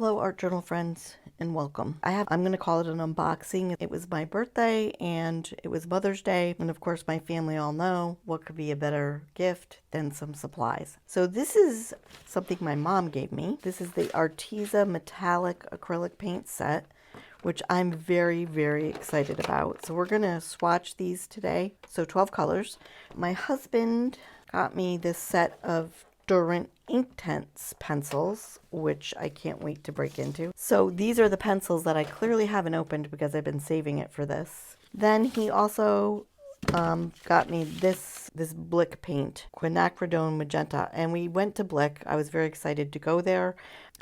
Hello art journal friends and welcome. I'm going to call it an unboxing. It was my birthday and it was Mother's Day, and of course my family all know what could be a better gift than some supplies. So this is something my mom gave me. This is the ARTEZA metallic acrylic paint set, which I'm very, very excited about. So we're going to swatch these today. So 12 colors. My husband got me this set of Derwent Inktense Pencils, which I can't wait to break into. So these are the pencils that I clearly haven't opened because I've been saving it for this. Then he also got me this Blick paint, quinacridone magenta, and we went to Blick. I was very excited to go there,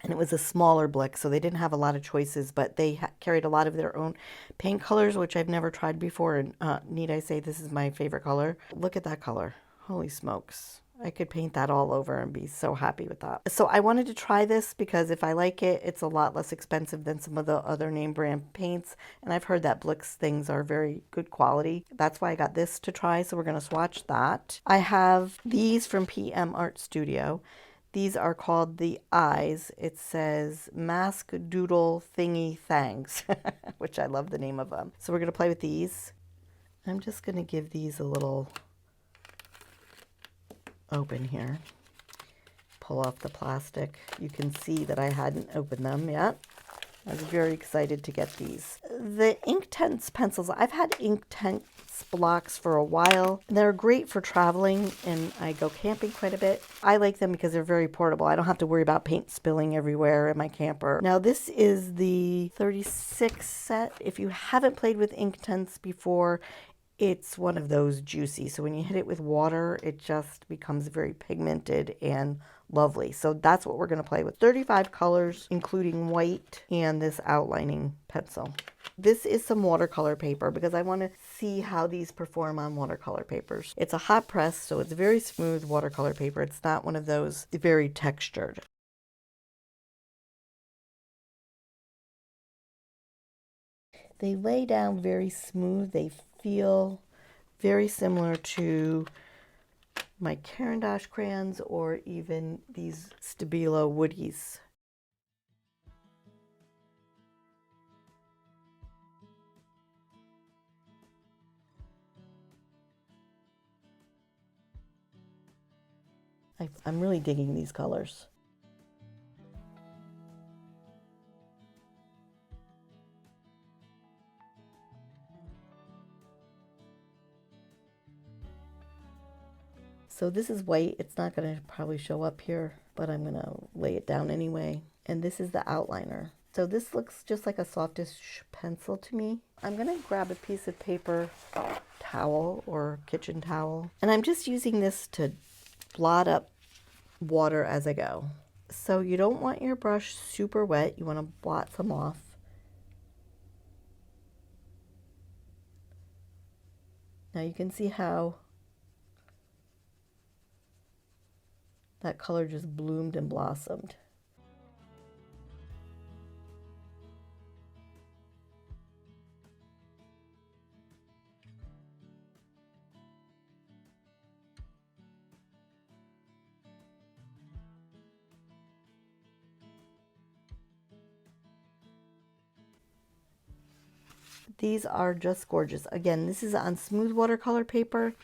and it was a smaller Blick, so they didn't have a lot of choices, but they carried a lot of their own paint colors, which I've never tried before, and need I say this is my favorite color. Look at that color. Holy smokes. I could paint that all over and be so happy with that. So I wanted to try this because if I like it, it's a lot less expensive than some of the other name brand paints. And I've heard that Blick's things are very good quality. That's why I got this to try. So we're going to swatch that. I have these from PM Art Studio. These are called the Eyes. It says Mask Doodle Thingy Thangs, which I love the name of them. So we're going to play with these. I'm just going to give these a little open here. Pull off the plastic. You can see that I hadn't opened them yet. I was very excited to get these. The Inktense pencils, I've had Inktense blocks for a while. They're great for traveling, and I go camping quite a bit. I like them because they're very portable. I don't have to worry about paint spilling everywhere in my camper. Now this is the 36 set. If you haven't played with Inktense before, it's one of those juicy. So when you hit it with water, it just becomes very pigmented and lovely. So that's what we're going to play with. 35 colors, including white and this outlining pencil. This is some watercolor paper because I want to see how these perform on watercolor papers. It's a hot press, so it's very smooth watercolor paper. It's not one of those very textured. They lay down very smooth. They feel very similar to my Caran d'Ache crayons or even these Stabilo Woodies. I'm really digging these colors. So this is white. It's not going to probably show up here, but I'm going to lay it down anyway. And this is the outliner. So this looks just like a softish pencil to me. I'm going to grab a piece of paper towel or kitchen towel. And I'm just using this to blot up water as I go. So you don't want your brush super wet. You want to blot some off. Now you can see how that color just bloomed and blossomed. These are just gorgeous. Again, this is on smooth watercolor paper.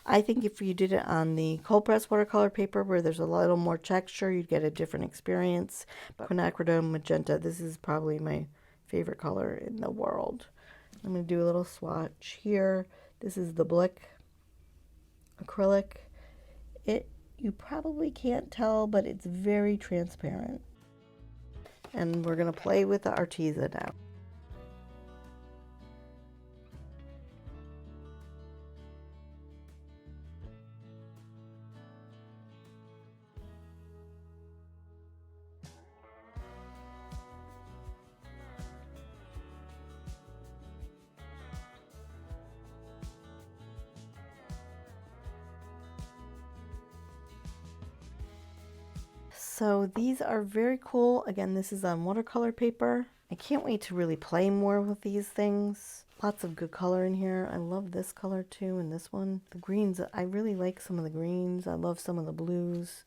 I think if you did it on the cold press watercolor paper where there's a little more texture, you'd get a different experience. But quinacridone magenta, this is probably my favorite color in the world. I'm going to do a little swatch here. This is the Blick acrylic. You probably can't tell, but it's very transparent. And we're going to play with the ARTEZA now. So these are very cool. Again, this is on watercolor paper. I can't wait to really play more with these things. Lots of good color in here. I love this color too, and this one. The greens, I really like some of the greens. I love some of the blues.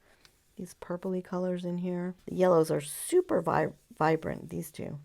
these purpley colors in here. The yellows are super vibrant, these two.